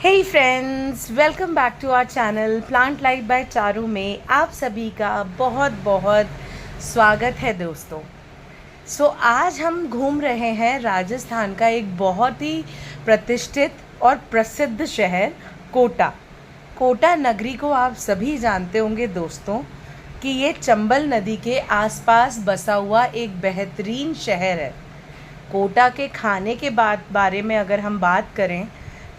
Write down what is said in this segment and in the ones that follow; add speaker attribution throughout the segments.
Speaker 1: Hey friends, welcome back to our channel plant life by Charu में आप सभी का बहुत बहुत स्वागत है दोस्तों। आज हम घूम रहे हैं राजस्थान का एक बहुत ही प्रतिष्ठित और प्रसिद्ध शहर कोटा। कोटा नगरी को आप सभी जानते होंगे दोस्तों कि ये चंबल नदी के आसपास बसा हुआ एक बेहतरीन शहर है। कोटा के खाने के बारे में अगर हम बात करें,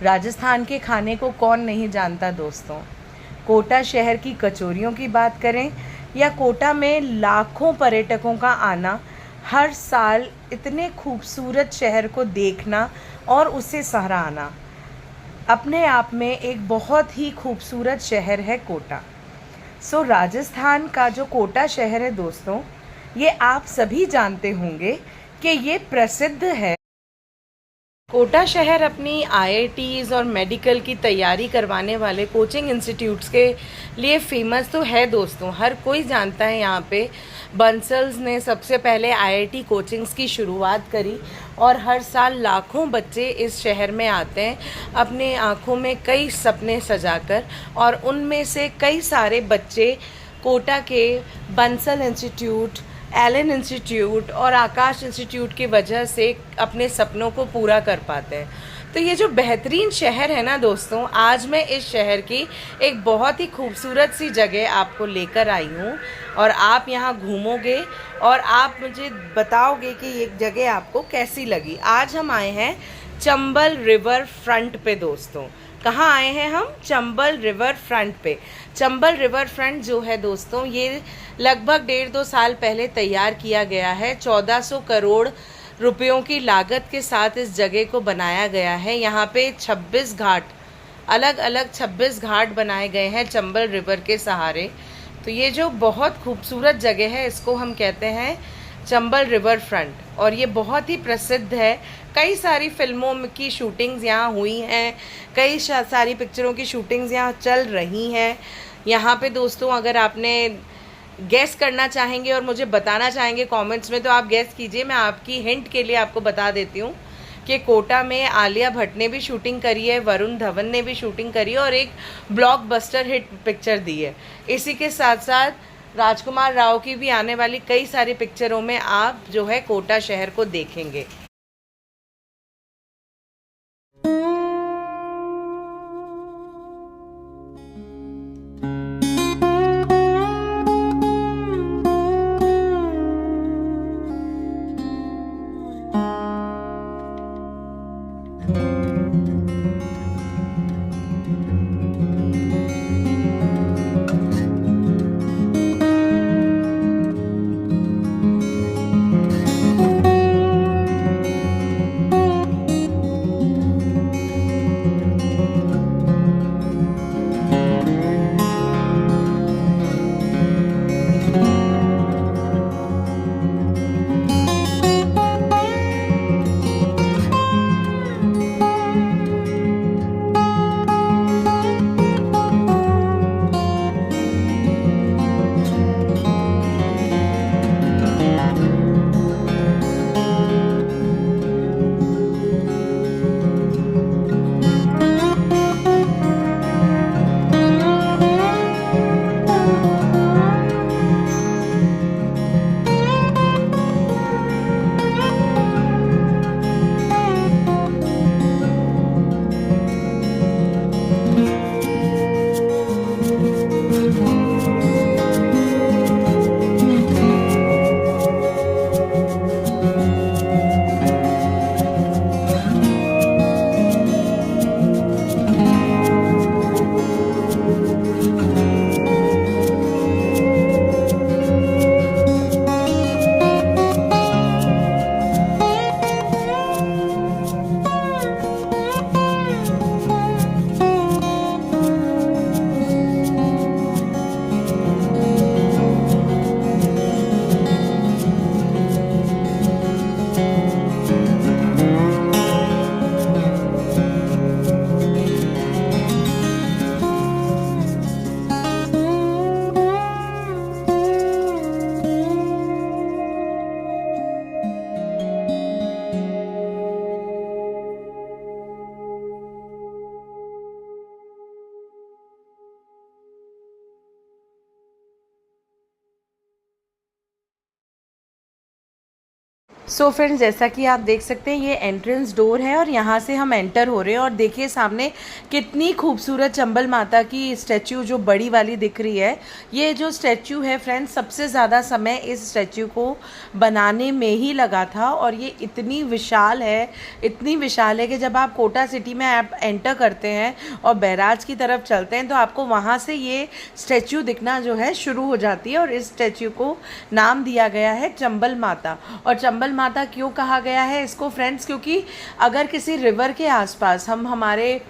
Speaker 1: राजस्थान के खाने को कौन नहीं जानता दोस्तों। कोटा शहर की कचौरियों की बात करें या कोटा में लाखों पर्यटकों का आना, हर साल इतने खूबसूरत शहर को देखना और उसे सराहना, अपने आप में एक बहुत ही खूबसूरत शहर है कोटा। राजस्थान का जो कोटा शहर है दोस्तों, ये आप सभी जानते होंगे कि ये प्रसिद्ध है। कोटा शहर अपनी आईआईटीज़ और मेडिकल की तैयारी करवाने वाले कोचिंग इंस्टीट्यूट्स के लिए फेमस तो है दोस्तों। हर कोई जानता है यहाँ पे बंसल्स ने सबसे पहले आईआईटी कोचिंग्स की शुरुआत करी और हर साल लाखों बच्चे इस शहर में आते हैं अपने आँखों में कई सपने सजाकर, और उनमें से कई सारे बच्चे कोटा के बंसल इंस्टीट्यूट, एलन इंस्टीट्यूट और आकाश इंस्टीट्यूट की वजह से अपने सपनों को पूरा कर पाते हैं। तो ये जो बेहतरीन शहर है ना दोस्तों, आज मैं इस शहर की एक बहुत ही खूबसूरत सी जगह आपको लेकर आई हूँ और आप यहाँ घूमोगे और आप मुझे बताओगे कि ये जगह आपको कैसी लगी। आज हम आए हैं चंबल रिवर फ्रंट पे दोस्तों। कहाँ आए हैं हम? चंबल रिवर फ्रंट पे। चंबल रिवर फ्रंट जो है दोस्तों, ये लगभग 1.5-2 साल पहले तैयार किया गया है। 1400 करोड़ रुपयों की लागत के साथ इस जगह को बनाया गया है। यहाँ पे 26 घाट, अलग अलग 26 घाट बनाए गए हैं चंबल रिवर के सहारे। तो ये जो बहुत खूबसूरत जगह है, इसको हम कहते हैं चंबल रिवर फ्रंट, और ये बहुत ही प्रसिद्ध है। कई सारी फिल्मों की शूटिंग्स यहाँ हुई हैं, कई सारी पिक्चरों की शूटिंग्स यहाँ चल रही हैं। यहाँ पे दोस्तों अगर आपने गैस करना चाहेंगे और मुझे बताना चाहेंगे कमेंट्स में, तो आप गैस कीजिए। मैं आपकी हिंट के लिए आपको बता देती हूँ कि कोटा में आलिया भट्ट ने भी शूटिंग करी है, वरुण धवन ने भी शूटिंग करी है और एक ब्लॉकबस्टर हिट पिक्चर दी है। इसी के साथ साथ राजकुमार राव की भी आने वाली कई सारी पिक्चरों में आप जो है कोटा शहर को देखेंगे। सो फ्रेंड्स, जैसा कि आप देख सकते हैं ये एंट्रेंस डोर है और यहाँ से हम एंटर हो रहे हैं और देखिए सामने कितनी खूबसूरत चंबल माता की स्टैच्यू जो बड़ी वाली दिख रही है। ये जो स्टैच्यू है फ्रेंड्स, सबसे ज़्यादा समय इस स्टैच्यू को बनाने में ही लगा था और ये इतनी विशाल है, इतनी विशाल है कि जब आप कोटा सिटी में आप एंटर करते हैं और बैराज की तरफ चलते हैं तो आपको वहाँ से ये स्टैच्यू दिखना जो है शुरू हो जाती है। और इस स्टैच्यू को नाम दिया गया है चंबल माता। और चंबल माता क्यों कहा गया है इसको फ्रेंड्स, क्योंकि अगर किसी रिवर के आसपास हम हमारे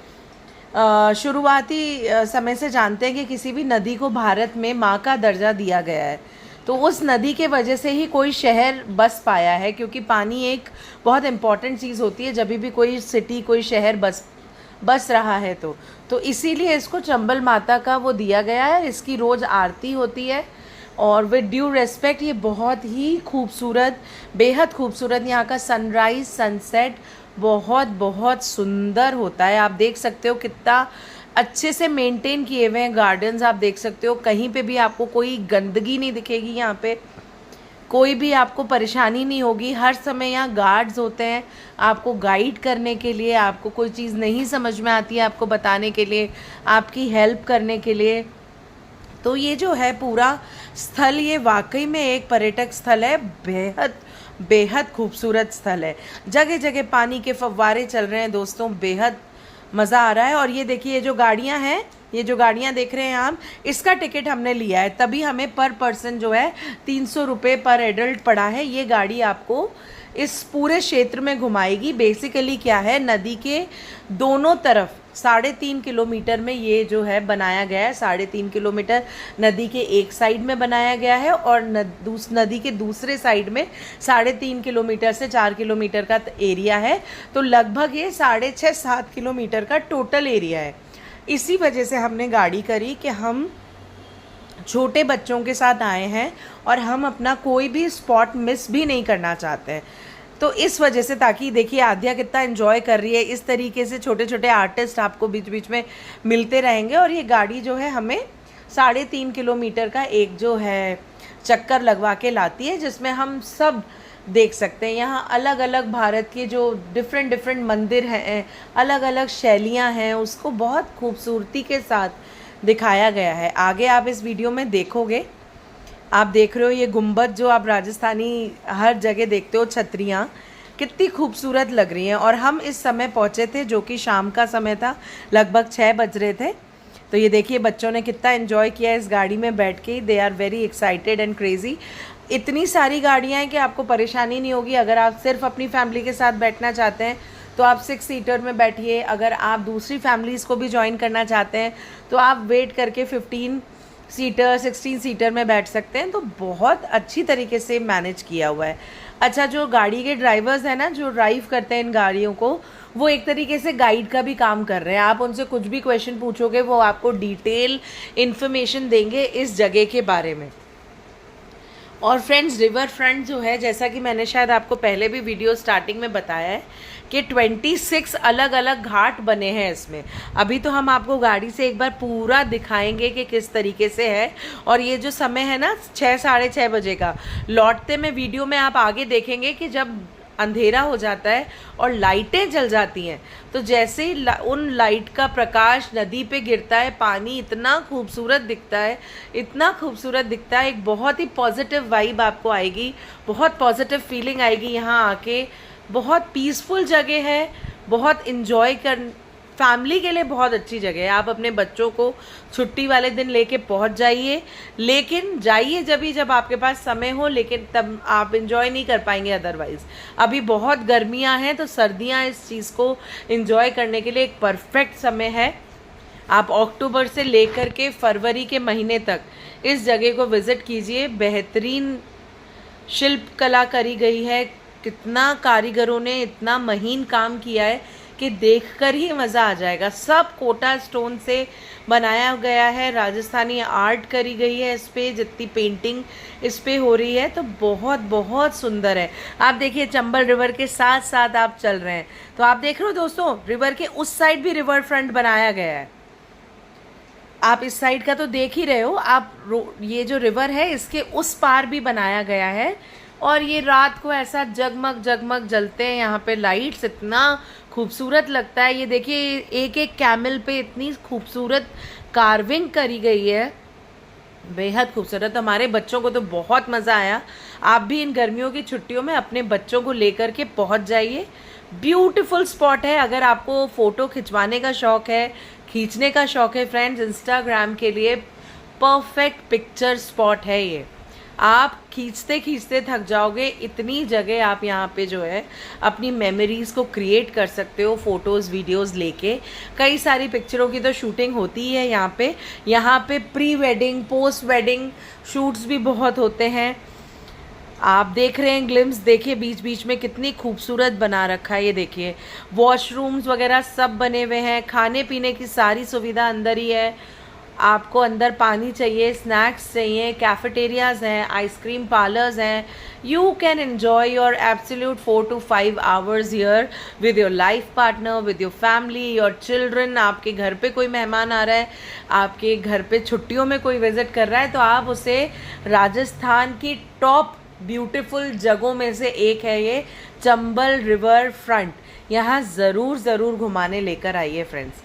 Speaker 1: शुरुआती समय से जानते हैं कि किसी भी नदी को भारत में माँ का दर्जा दिया गया है, तो उस नदी के वजह से ही कोई शहर बस पाया है, क्योंकि पानी एक बहुत इम्पॉर्टेंट चीज़ होती है जब भी कोई सिटी कोई शहर बस रहा है तो इसीलिए इसको चंबल माता का वो दिया गया है। इसकी रोज़ आरती होती है और विद ड्यू रेस्पेक्ट ये बहुत ही खूबसूरत, बेहद खूबसूरत यहाँ का सनराइज़ सनसेट बहुत बहुत सुंदर होता है। आप देख सकते हो कितना अच्छे से मेंटेन किए हुए हैं गार्डन्स। आप देख सकते हो कहीं पे भी आपको कोई गंदगी नहीं दिखेगी, यहाँ पे कोई भी आपको परेशानी नहीं होगी। हर समय यहाँ गार्ड्स होते हैं आपको गाइड करने के लिए, आपको कोई चीज़ नहीं समझ में आती है आपको बताने के लिए, आपकी हेल्प करने के लिए। तो ये जो है पूरा स्थल ये वाकई में एक पर्यटक स्थल है, बेहद बेहद खूबसूरत स्थल है। जगह जगह पानी के फव्वारे चल रहे हैं दोस्तों, बेहद मज़ा आ रहा है। और ये देखिए ये जो गाड़ियाँ हैं, ये जो गाड़ियाँ देख रहे हैं आप, इसका टिकट हमने लिया है, तभी हमें पर पर्सन जो है 300 रुपये पर एडल्ट पड़ा है। ये गाड़ी आपको इस पूरे क्षेत्र में घुमाएगी। बेसिकली क्या है, नदी के दोनों तरफ 3.5 किलोमीटर में ये जो है बनाया गया है। 3.5 किलोमीटर नदी के एक साइड में बनाया गया है और नदी के दूसरे साइड में 3.5 किलोमीटर से 4 किलोमीटर का एरिया है। तो लगभग ये 6.5-7 किलोमीटर का टोटल एरिया है। इसी वजह से हमने गाड़ी करी कि हम छोटे बच्चों के साथ आए हैं और हम अपना कोई भी स्पॉट मिस भी नहीं करना चाहते हैं। तो इस वजह से, ताकि देखिए आद्या कितना एंजॉय कर रही है, इस तरीके से छोटे छोटे आर्टिस्ट आपको बीच बीच में मिलते रहेंगे। और ये गाड़ी जो है हमें 3.5 किलोमीटर का एक जो है चक्कर लगवा के लाती है, जिसमें हम सब देख सकते हैं। यहाँ अलग अलग भारत के जो डिफरेंट मंदिर हैं, अलग अलग शैलियाँ हैं, उसको बहुत खूबसूरती के साथ दिखाया गया है। आगे आप इस वीडियो में देखोगे, आप देख रहे हो ये गुंबद जो आप राजस्थानी हर जगह देखते हो, छतरियाँ कितनी खूबसूरत लग रही हैं। और हम इस समय पहुँचे थे जो कि शाम का समय था, लगभग 6 बज रहे थे। तो ये देखिए बच्चों ने कितना एंजॉय किया इस गाड़ी में बैठ के। They are very excited and crazy. इतनी सारी गाड़ियाँ हैं कि आपको परेशानी नहीं होगी। अगर आप सिर्फ अपनी फैमिली के साथ बैठना चाहते हैं तो आप 6 सीटर में बैठिए। अगर आप दूसरी फैमिलीज़ को भी ज्वाइन करना चाहते हैं तो आप वेट करके 15 सीटर 16 सीटर में बैठ सकते हैं। तो बहुत अच्छी तरीके से मैनेज किया हुआ है। अच्छा, जो गाड़ी के ड्राइवर्स हैं ना, जो ड्राइव करते हैं इन गाड़ियों को, वो एक तरीके से गाइड का भी काम कर रहे हैं। आप उनसे कुछ भी क्वेश्चन पूछोगे वो आपको डिटेल इन्फॉर्मेशन देंगे इस जगह के बारे में। और फ्रेंड्स, रिवर फ्रंट जो है, जैसा कि मैंने शायद आपको पहले भी वीडियो स्टार्टिंग में बताया है कि 26 अलग अलग घाट बने हैं इसमें। अभी तो हम आपको गाड़ी से एक बार पूरा दिखाएंगे कि किस तरीके से है। और ये जो समय है ना 6-6:30 बजे का, लौटते में वीडियो में आप आगे देखेंगे कि जब अंधेरा हो जाता है और लाइटें जल जाती हैं, तो जैसे ही उन लाइट का प्रकाश नदी पे गिरता है, पानी इतना खूबसूरत दिखता है, इतना खूबसूरत दिखता है। एक बहुत ही पॉजिटिव वाइब आपको आएगी, बहुत पॉजिटिव फीलिंग आएगी यहाँ आके। बहुत पीसफुल जगह है, बहुत इन्जॉय कर फैमिली के लिए बहुत अच्छी जगह है। आप अपने बच्चों को छुट्टी वाले दिन लेके पहुंच जाइए, लेकिन जाइए जब आपके पास समय हो, लेकिन तब आप इंजॉय नहीं कर पाएंगे अदरवाइज़। अभी बहुत गर्मियां हैं, तो सर्दियां इस चीज़ को इंजॉय करने के लिए एक परफेक्ट समय है। आप अक्टूबर से लेकर के फरवरी के महीने तक इस जगह को विज़िट कीजिए। बेहतरीन शिल्प कला करी गई है, कितना कारीगरों ने इतना महीन काम किया है कि देखकर ही मज़ा आ जाएगा। सब कोटा स्टोन से बनाया गया है, राजस्थानी आर्ट करी गई है इस पे, जितनी पेंटिंग इस पे हो रही है, तो बहुत बहुत सुंदर है। आप देखिए चंबल रिवर के साथ साथ आप चल रहे हैं, तो आप देख रहे हो दोस्तों, रिवर के उस साइड भी रिवर फ्रंट बनाया गया है। आप इस साइड का तो देख ही रहे हो। आप ये जो रिवर है इसके उस पार भी बनाया गया है, और ये रात को ऐसा जगमग जगमग जलते हैं यहाँ पे लाइट्स, इतना खूबसूरत लगता है। ये देखिए एक एक कैमल पे इतनी खूबसूरत कार्विंग करी गई है, बेहद खूबसूरत। हमारे बच्चों को तो बहुत मज़ा आया। आप भी इन गर्मियों की छुट्टियों में अपने बच्चों को लेकर के पहुंच जाइए। ब्यूटीफुल स्पॉट है। अगर आपको फ़ोटो खिंचवाने का शौक़ है, खींचने का शौक़ है फ्रेंड्स, इंस्टाग्राम के लिए परफेक्ट पिक्चर स्पॉट है ये। आप खींचते खींचते थक जाओगे, इतनी जगह आप यहाँ पे जो है अपनी मेमोरीज़ को क्रिएट कर सकते हो फ़ोटोज़ वीडियोज़ लेके। कई सारी पिक्चरों की तो शूटिंग होती है यहाँ पे। यहाँ पे pre wedding post wedding shoots भी बहुत होते हैं। आप देख रहे हैं ग्लिम्स, देखिए बीच बीच में कितनी खूबसूरत बना रखा है। ये देखिए वॉशरूम्स वगैरह सब बने हुए हैं, खाने पीने की सारी सुविधा अंदर ही है। आपको अंदर पानी चाहिए, स्नैक्स चाहिए, कैफेटेरियाज़ हैं, आइसक्रीम पार्लर्स हैं। You can enjoy your absolute 4 to 5 hours here with your life partner, with your family, your children. आपके घर पे कोई मेहमान आ रहा है, आपके घर पे छुट्टियों में कोई विज़िट कर रहा है, तो आप उसे राजस्थान की टॉप ब्यूटीफुल जगहों में से एक है ये चंबल रिवर फ्रंट। यहाँ ज़रूर घुमाने लेकर आइए फ्रेंड्स,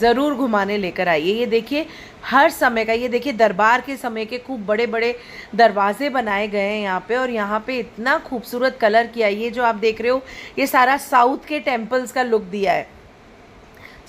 Speaker 1: ज़रूर घुमाने लेकर आइए। ये देखिए हर समय का, ये देखिए दरबार के समय के खूब बड़े बड़े दरवाजे बनाए गए हैं यहाँ पे, और यहाँ पे इतना खूबसूरत कलर किया। ये जो आप देख रहे हो ये सारा साउथ के टेम्पल्स का लुक दिया है,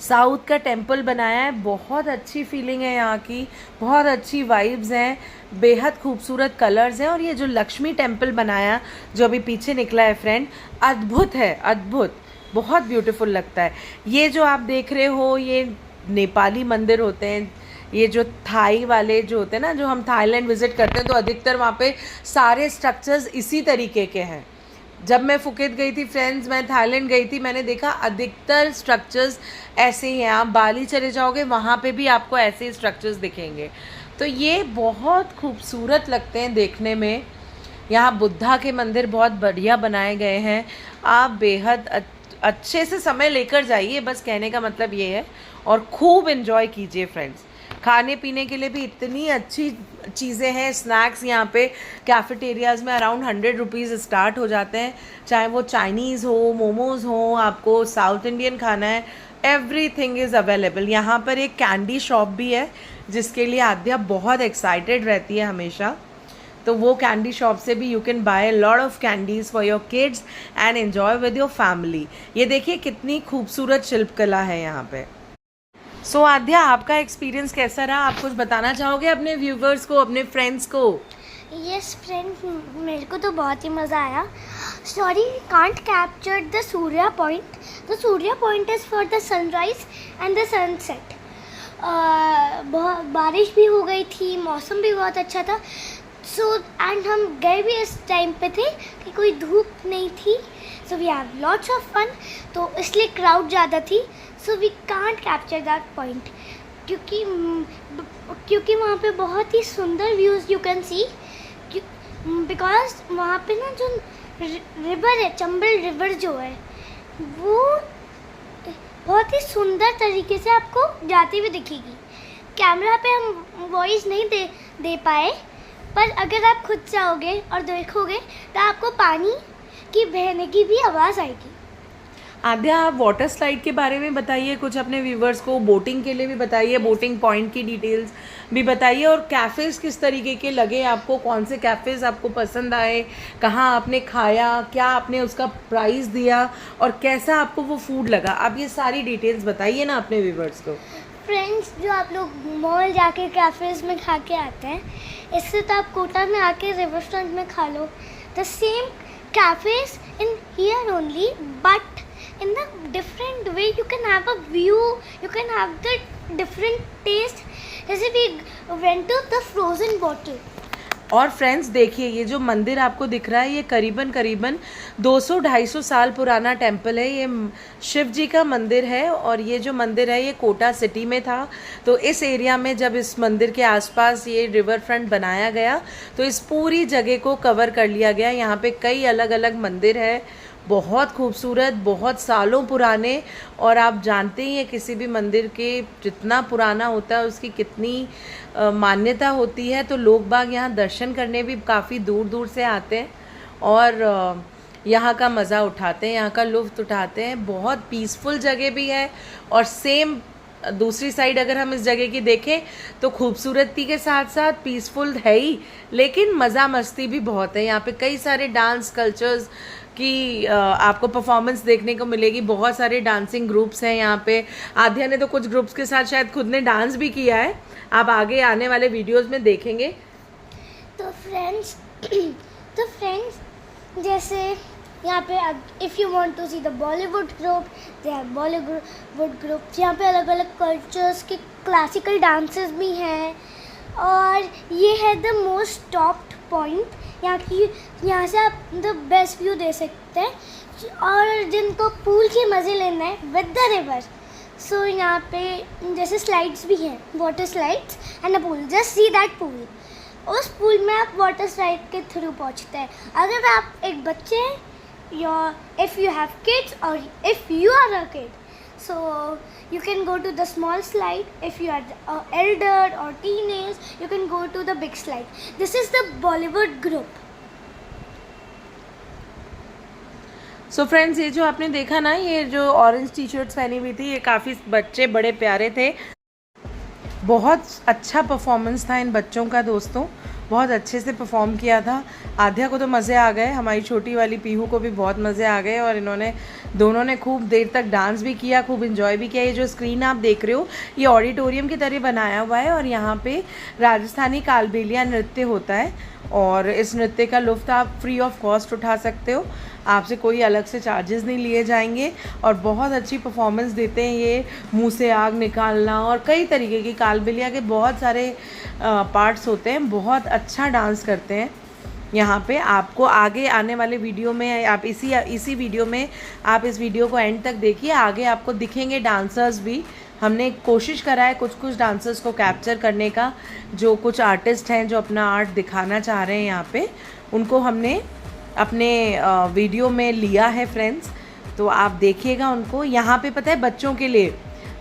Speaker 1: साउथ का टेम्पल बनाया है। बहुत अच्छी फीलिंग है यहाँ की, बहुत अच्छी वाइब्स हैं, बेहद खूबसूरत कलर्स हैं। और ये जो लक्ष्मी टेम्पल बनाया जो अभी पीछे निकला है फ्रेंड, अद्भुत है, अद्भुत, बहुत ब्यूटीफुल लगता है। ये जो आप देख रहे हो ये नेपाली मंदिर होते हैं, ये जो थाई वाले जो होते हैं ना, जो हम थाईलैंड विज़िट करते हैं तो अधिकतर वहाँ पे सारे स्ट्रक्चर्स इसी तरीके के हैं। जब मैं फुकेत गई थी फ्रेंड्स, मैं थाईलैंड गई थी, मैंने देखा अधिकतर स्ट्रक्चर्स ऐसे ही हैं। आप बाली चले जाओगे वहाँ पे भी आपको ऐसे ही स्ट्रक्चर्स दिखेंगे। तो ये बहुत खूबसूरत लगते हैं देखने में। यहाँ बुद्धा के मंदिर बहुत बढ़िया बनाए गए हैं। आप बेहद अच्छे से समय लेकर जाइए, बस कहने का मतलब ये है, और खूब इन्जॉय कीजिए फ्रेंड्स। खाने पीने के लिए भी इतनी अच्छी चीज़ें हैं। स्नैक्स यहाँ पे कैफेटेरियाज़ में अराउंड 100 रुपीज़ स्टार्ट हो जाते हैं, चाहे वो चाइनीज़ हो, मोमोज़ हो, आपको साउथ इंडियन खाना है, एवरीथिंग इज़ अवेलेबल। यहाँ पर एक कैंडी शॉप भी है जिसके लिए आद्या बहुत एक्साइटेड रहती है हमेशा। तो वो कैंडी शॉप से भी you can by lot of candies for your kids and enjoy with your family. ये देखिए कितनी खूबसूरत शिल्पकला है यहाँ पे। सो आद्या, आपका एक्सपीरियंस कैसा रहा? आप कुछ बताना चाहोगे अपने व्यूवर्स को, अपने फ्रेंड्स को?
Speaker 2: यस फ्रेंड, मेरे को तो बहुत ही मज़ा आया। Sorry, can't capture the Surya point. The Surya point is for the sunrise and the sunset. बहुत बारिश भी हो गई थी, मौसम भी बहुत अच्छा था। सो एंड हम गए भी इस टाइम पे थे कि कोई धूप नहीं थी। So we have lots of fun. तो इसलिए क्राउड ज़्यादा थी, so we can't capture that point, क्योंकि वहाँ पे बहुत ही सुंदर views you can see. Because वहाँ पे ना जो रिवर है, चंबल रिवर जो है, वो बहुत ही सुंदर तरीके से आपको जाती हुई दिखेगी। कैमरा पे हम वॉइस नहीं दे पाए, पर अगर आप खुद जाओगे और देखोगे तो आपको पानी की बहने की भी आवाज़ आएगी।
Speaker 1: आद्या, आप वाटर स्लाइड के बारे में बताइए कुछ अपने व्यूवर्स को, बोटिंग के लिए भी बताइए, बोटिंग पॉइंट की डिटेल्स भी बताइए, और कैफ़ेज़ किस तरीके के लगे आपको, कौन से कैफ़ेज़ आपको पसंद आए, कहाँ आपने खाया, क्या आपने उसका प्राइस दिया, और कैसा आपको वो फूड लगा। आप ये सारी डिटेल्स बताइए ना अपने व्यूवर्स को।
Speaker 2: फ्रेंड्स, जो आप लोग मॉल जाके कैफ़ेज़ में खा के आते हैं, इससे तो आप कोटा में आके रिवर फ्रंट में खा लो। The same cafes in here only, but in the different way you can have a view, you can have the different taste. जैसे we went to the frozen bottle.
Speaker 1: और फ्रेंड्स देखिए, ये जो मंदिर आपको दिख रहा है ये करीबन 200-250 साल पुराना टेम्पल है। ये शिव जी का मंदिर है, और ये जो मंदिर है ये कोटा सिटी में था। तो इस एरिया में जब इस मंदिर के आसपास ये रिवर फ्रंट बनाया गया तो इस पूरी जगह को कवर कर लिया गया। यहाँ पे कई अलग अलग मंदिर है, बहुत खूबसूरत, बहुत सालों पुराने। और आप जानते ही हैं किसी भी मंदिर के जितना पुराना होता है उसकी कितनी मान्यता होती है। तो लोग बाग यहाँ दर्शन करने भी काफ़ी दूर दूर से आते हैं, और यहाँ का मज़ा उठाते हैं, यहाँ का लुत्फ़ उठाते हैं। बहुत पीसफुल जगह भी है और सेम दूसरी साइड अगर हम इस जगह की देखें तो खूबसूरती के साथ साथ पीसफुल है ही, लेकिन मज़ा मस्ती भी बहुत है। यहाँ पे कई सारे डांस कल्चर्स की आपको परफॉर्मेंस देखने को मिलेगी। बहुत सारे डांसिंग ग्रुप्स हैं यहाँ पे। आध्या ने तो कुछ ग्रुप्स के साथ शायद खुद ने डांस भी किया है, आप आगे आने वाले वीडियोस में देखेंगे।
Speaker 2: तो फ्रेंड्स जैसे यहाँ पे if you want to see the Bollywood group, they have Bollywood group. यहाँ पे अलग अलग कल्चर्स के क्लासिकल डांसेस भी हैं और ये है द मोस्ट टॉप पॉइंट। यहाँ से आप द बेस्ट व्यू दे सकते हैं। और जिनको पूल के मज़े लेना है विद द रिवर, सो यहाँ पे जैसे स्लाइड्स भी हैं, water slides and a pool. Just see that pool. उस पूल में आप वाटर स्लाइड के थ्रू पहुँचते हैं। अगर आप एक बच्चे हैं, if you have kids or if you are a kid, so you can go to the small slide. If you are elder or teenage, you can go to the big slide. This is the Bollywood group.
Speaker 1: So friends, ये जो आपने देखा ना, ये जो orange T shirts पहनी हुई थी, ये काफ़ी बच्चे बड़े प्यारे थे। बहुत अच्छा परफॉर्मेंस था इन बच्चों का दोस्तों, बहुत अच्छे से परफॉर्म किया था। आध्या को तो मज़े आ गए, हमारी छोटी वाली पीहू को भी बहुत मज़े आ गए और इन्होंने दोनों ने खूब देर तक डांस भी किया, खूब इन्जॉय भी किया। ये जो स्क्रीन आप देख रहे हो, ये ऑडिटोरियम की तरह बनाया हुआ है और यहाँ पे राजस्थानी कालबेलिया नृत्य होता है और इस नृत्य का लुत्फ़ आप फ्री ऑफ कॉस्ट उठा सकते हो। आपसे कोई अलग से चार्जेस नहीं लिए जाएंगे और बहुत अच्छी परफॉर्मेंस देते हैं ये। मुंह से आग निकालना और कई तरीके की कालबेलिया के बहुत सारे पार्ट्स होते हैं। बहुत अच्छा डांस करते हैं यहाँ पे। आपको आगे आने वाले वीडियो में आप इसी वीडियो में आप इस वीडियो को एंड तक देखिए, आगे आपको दिखेंगे डांसर्स भी। हमने कोशिश करा है कुछ डांसर्स को कैप्चर करने का, जो कुछ आर्टिस्ट हैं जो अपना आर्ट दिखाना चाह रहे हैं यहाँ पे, उनको हमने अपने वीडियो में लिया है फ्रेंड्स। तो आप देखिएगा उनको। यहाँ पे पता है बच्चों के लिए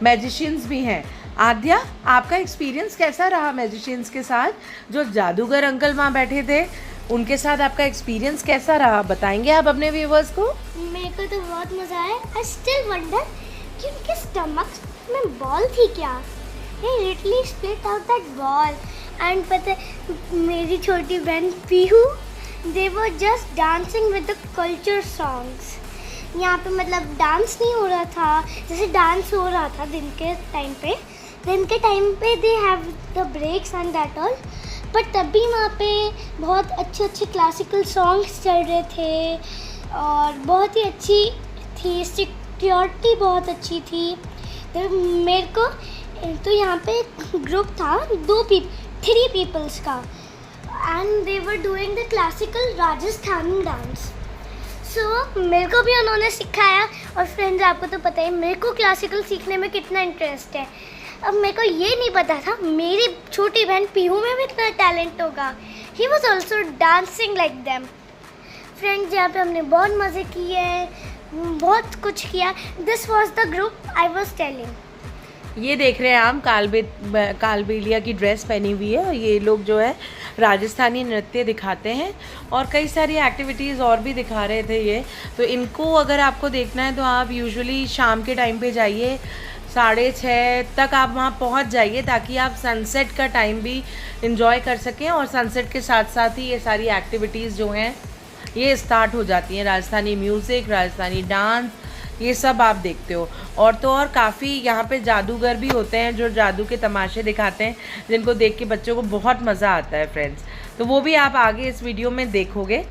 Speaker 1: मैजिशियंस भी हैं। आद्या, आपका एक्सपीरियंस कैसा रहा मैजिशियंस के साथ? जो जादूगर अंकल वहाँ बैठे थे उनके साथ आपका एक्सपीरियंस कैसा रहा, बताएंगे आप अपने व्यूवर्स को?
Speaker 2: मेरे को तो बहुत मज़ा आया। आई स्टिल वंडर कि उनके स्टमक में बॉल थी क्या। They literally split out that ball. And पता है मेरी छोटी बहन Pihu, they were just dancing with the culture songs. यहाँ पे मतलब डांस नहीं हो रहा था, जैसे डांस हो रहा था दिन के टाइम पे they have the breaks and that all. But तभी वहाँ पे बहुत अच्छे क्लासिकल सॉन्ग्स चल रहे थे और बहुत ही अच्छी थी, सिक्योरिटी बहुत अच्छी थी। तो मेरे को तो यहाँ पे ग्रुप था 3 पीपल्स का and they were doing the classical Rajasthani dance. So मेरे को भी उन्होंने सिखाया। और फ्रेंड्स, आपको तो पता है मेरे को क्लासिकल सीखने में कितना इंटरेस्ट है। अब मेरे को ये नहीं पता था मेरी छोटी बहन पीहू में भी इतना टैलेंट होगा। He was also dancing like them. Friends, यहाँ पे हमने बहुत मज़े किए, बहुत कुछ किया। This was the group I was telling.
Speaker 1: ये देख रहे हैं आप, कालबेलिया की ड्रेस पहनी हुई है और ये लोग जो है राजस्थानी नृत्य दिखाते हैं और कई सारी एक्टिविटीज़ और भी दिखा रहे थे ये। तो इनको अगर आपको देखना है तो आप यूजुअली शाम के टाइम पे जाइए, 6:30 तक आप वहाँ पहुँच जाइए ताकि आप सनसेट का टाइम भी इंजॉय कर सकें। और सनसेट के साथ साथ ही ये सारी एक्टिविटीज़ जो हैं ये स्टार्ट हो जाती हैं। राजस्थानी म्यूज़िक, राजस्थानी डांस, ये सब आप देखते हो। और तो और काफ़ी यहाँ पे जादूगर भी होते हैं जो जादू के तमाशे दिखाते हैं, जिनको देख के बच्चों को बहुत मज़ा आता है फ्रेंड्स। तो वो भी आप आगे इस वीडियो में देखोगे।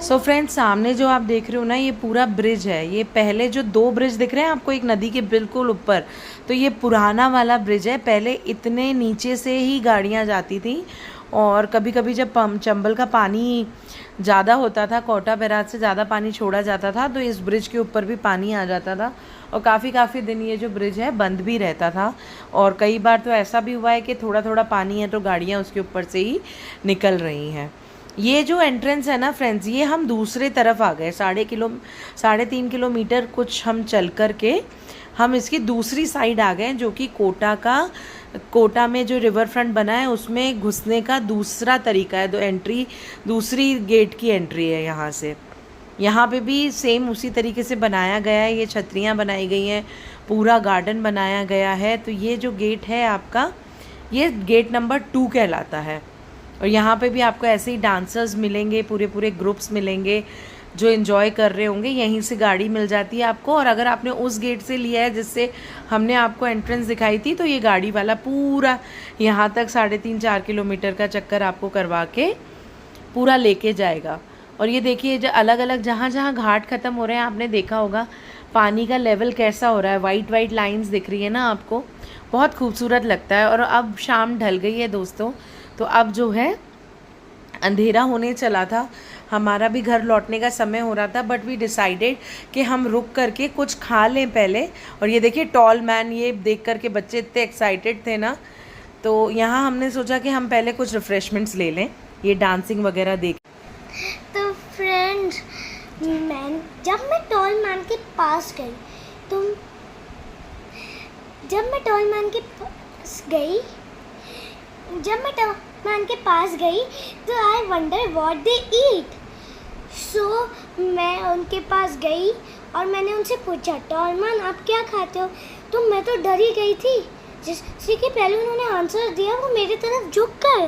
Speaker 1: सो फ्रेंड्स, सामने जो आप देख रहे हो ना, ये पूरा ब्रिज है। ये पहले जो 2 ब्रिज दिख रहे हैं आपको एक नदी के बिल्कुल ऊपर, तो ये पुराना वाला ब्रिज है। पहले इतने नीचे से ही गाड़ियाँ जाती थी, और कभी कभी जब चंबल का पानी ज़्यादा होता था, कोटा बैराज से ज़्यादा पानी छोड़ा जाता था, तो इस ब्रिज के ऊपर भी पानी आ जाता था, और काफ़ी दिन ये जो ब्रिज है बंद भी रहता था। और कई बार तो ऐसा भी हुआ है कि थोड़ा थोड़ा पानी है तो गाड़ियाँ उसके ऊपर से ही निकल रही हैं। ये जो एंट्रेंस है ना फ्रेंड्स, ये हम दूसरे तरफ आ गए। 3.5 किलोमीटर कुछ हम चल कर के हम इसकी दूसरी साइड आ गए, जो कि कोटा में जो रिवर फ्रंट बना है उसमें घुसने का दूसरा तरीका है। दूसरी गेट की एंट्री है यहाँ से। यहाँ पे भी सेम उसी तरीके से बनाया गया है। ये छतरियाँ बनाई गई हैं, पूरा गार्डन बनाया गया है। तो ये जो गेट है आपका, ये गेट नंबर 2 कहलाता है। और यहाँ पे भी आपको ऐसे ही डांसर्स मिलेंगे, पूरे ग्रुप्स मिलेंगे जो एंजॉय कर रहे होंगे। यहीं से गाड़ी मिल जाती है आपको। और अगर आपने उस गेट से लिया है जिससे हमने आपको एंट्रेंस दिखाई थी, तो ये गाड़ी वाला पूरा यहाँ तक 3.5-4 किलोमीटर का चक्कर आपको करवा के पूरा लेके जाएगा। और ये देखिए, जो अलग अलग जहाँ जहाँ घाट ख़त्म हो रहे हैं, आपने देखा होगा पानी का लेवल कैसा हो रहा है। वाइट लाइंस दिख रही है ना आपको, बहुत खूबसूरत लगता है। और अब शाम ढल गई है दोस्तों, तो अब जो है अंधेरा होने चला था, हमारा भी घर लौटने का समय हो रहा था। बट वी डिसाइडेड कि हम रुक करके कुछ खा लें पहले। और ये देखिए टॉल मैन, ये देख करके बच्चे इतने एक्साइटेड थे ना, तो यहाँ हमने सोचा कि हम पहले कुछ रिफ्रेशमेंट्स ले लें, ये डांसिंग वगैरह देख।
Speaker 2: तो फ्रेंड्स, जब मैं टॉल मैन के पास गई तो तो आई वंडर व्हाट दे ईट। सो मैं उनके पास गई और मैंने उनसे पूछा, टॉल मैन आप क्या खाते हो? तो मैं तो डर ही गई थी, जिससे कि पहले उन्होंने आंसर दिया वो मेरी तरफ झुक कर,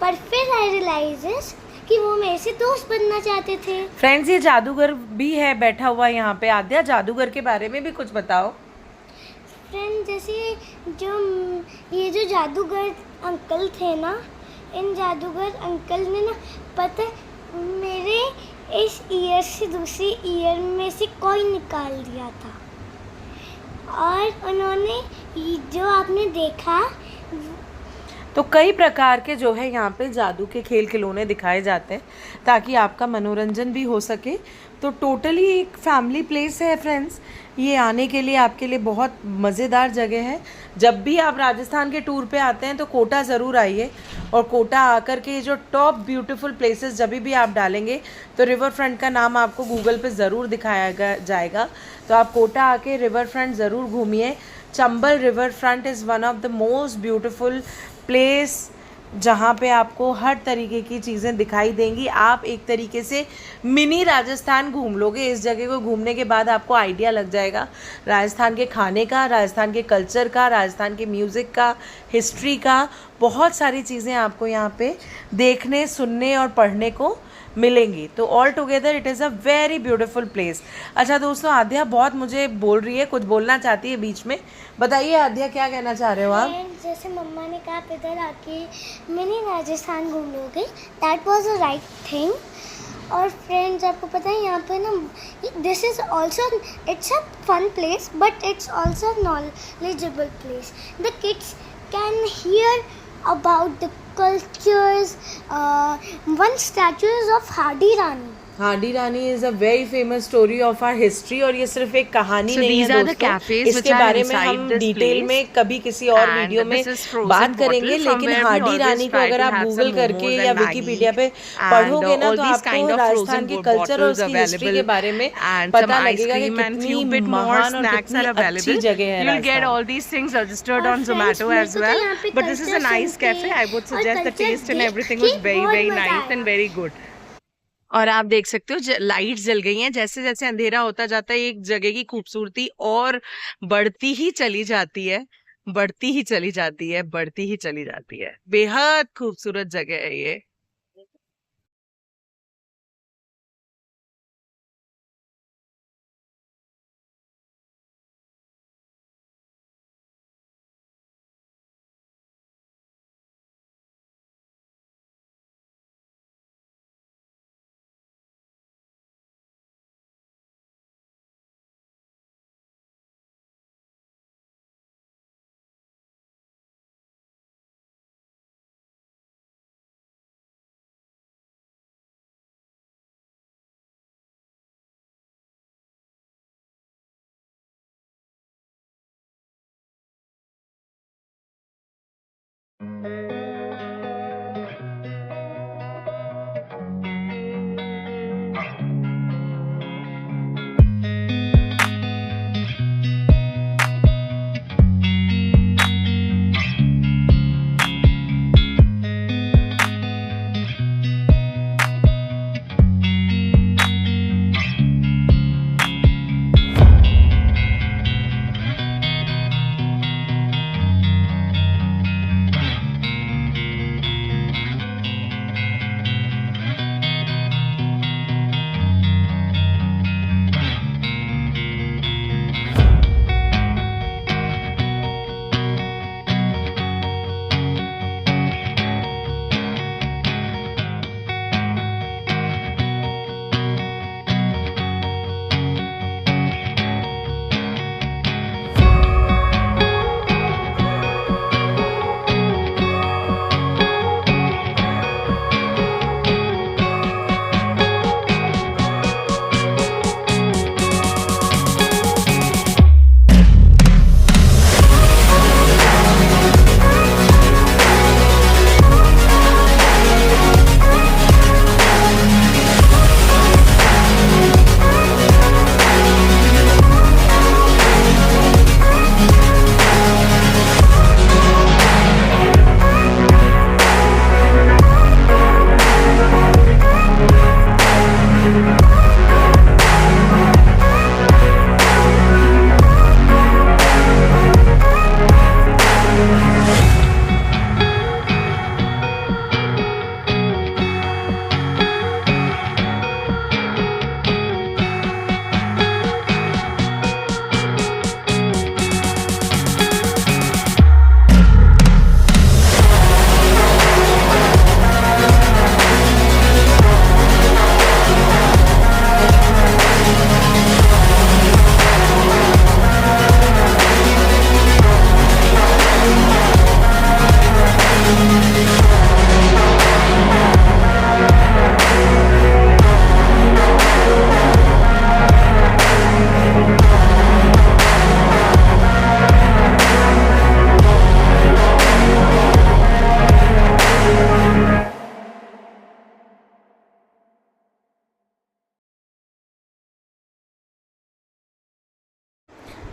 Speaker 2: पर फिर आई रियलाइजेस कि वो मेरे से दोस्त बनना चाहते थे।
Speaker 1: फ्रेंड्स, ये जादूगर भी है बैठा हुआ यहाँ पे। आद्या, जादूगर के बारे में भी कुछ बताओ।
Speaker 2: फ्रेंड, जैसे ये जो जादूगर अंकल थे ना, इन जादूगर अंकल ने ना, पता है, मेरे इस ईयर से दूसरी ईयर में से कोई निकाल दिया था। और उन्होंने जो आपने देखा,
Speaker 1: तो कई प्रकार के जो है यहाँ पे जादू के खेल खिलौने दिखाए जाते हैं ताकि आपका मनोरंजन भी हो सके। तो टोटली एक फैमिली प्लेस है फ्रेंड्स। ये आने के लिए आपके लिए बहुत मज़ेदार जगह है। जब भी आप राजस्थान के टूर पे आते हैं तो कोटा ज़रूर आइए, और कोटा आकर के जो टॉप ब्यूटीफुल प्लेसेस जब भी आप डालेंगे तो रिवर फ्रंट का नाम आपको गूगल पे ज़रूर दिखाया जाएगा। तो आप कोटा आके रिवर फ्रंट ज़रूर घूमिए। Chambal river front is one of the most beautiful place, जहाँ पे आपको हर तरीके की चीज़ें दिखाई देंगी। आप एक तरीके से मिनी राजस्थान घूम लोगे। इस जगह को घूमने के बाद आपको आइडिया लग जाएगा राजस्थान के खाने का, राजस्थान के कल्चर का, राजस्थान के म्यूज़िक का, हिस्ट्री का। बहुत सारी चीज़ें आपको यहाँ पे देखने, सुनने और पढ़ने को मिलेंगी। तो all together it is a very beautiful place. अच्छा दोस्तों, आद्या बहुत मुझे बोल रही है, कुछ बोलना चाहती है बीच में। बताइए आद्या, क्या कहना चाह रहे हो आप?
Speaker 2: जैसे मम्मा ने कहा इधर आके मिनी राजस्थान घूम लोगे, that was a right thing. और फ्रेंड्स, आपको पता है यहाँ पे ना, this is also, it's a fun place but it's also knowledgeable place. The kids can hear about the cultures. One statue is of Hardi Rani.
Speaker 1: Hadi Rani is a very famous story of our history. और ये सिर्फ एक कहानी नहीं है दोस्तों, इसके बारे में हम डिटेल में कभी किसी और वीडियो में बात करेंगे। लेकिन हार्डी रानी को अगर आप गूगल करके या विकिपीडिया पे पढ़ोगे ना, तो आपको राजस्थान के कल्चर और उसकी हिस्ट्री के बारे में पता लगेगा कि कितनी महान और कितनी अच्छी जगह है।
Speaker 3: You'll get all these things registered on Zomato as well. But this is a nice cafe. I would suggest the taste and everything was very nice and very good. और आप देख सकते हो लाइट जल गई हैं। जैसे जैसे अंधेरा होता जाता है, एक जगह की खूबसूरती और बढ़ती ही चली जाती है, बढ़ती ही चली जाती है, बढ़ती ही चली जाती है। बेहद खूबसूरत जगह है ये।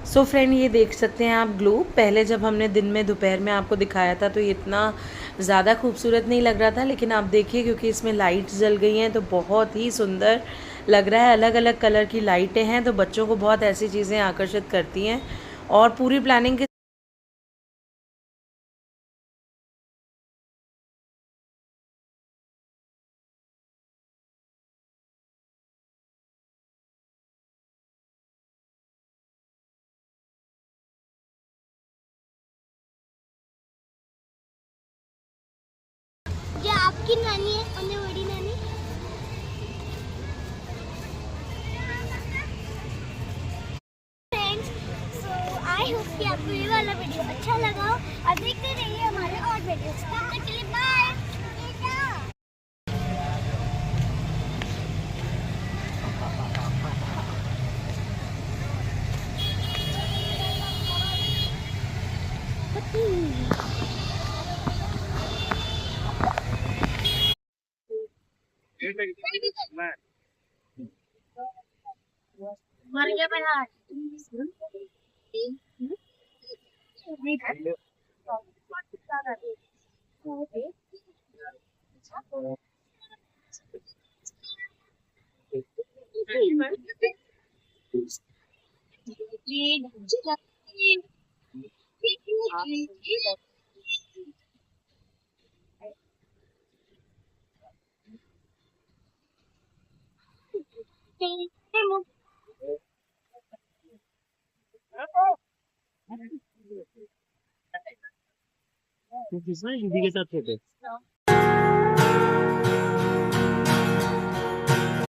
Speaker 1: सो फ्रेंड, ये देख सकते हैं आप ग्लोब। पहले जब हमने दिन में दोपहर में आपको दिखाया था तो ये इतना ज़्यादा खूबसूरत नहीं लग रहा था, लेकिन आप देखिए क्योंकि इसमें लाइट्स जल गई हैं तो बहुत ही सुंदर लग रहा है। अलग अलग कलर की लाइटें हैं तो बच्चों को बहुत ऐसी चीज़ें आकर्षित करती हैं। और पूरी प्लानिंग के
Speaker 2: ये आपकी नानी है, उन्हें बड़ी नानी। फ्रेंड्स, सो आई होप कि आपको ये वाला वीडियो अच्छा लगा हो और देखते रहिए हमारे और वीडियोस। तब तक के लिए बाय। मर गया मेरा।
Speaker 4: किसमें हिंदी के साथ थे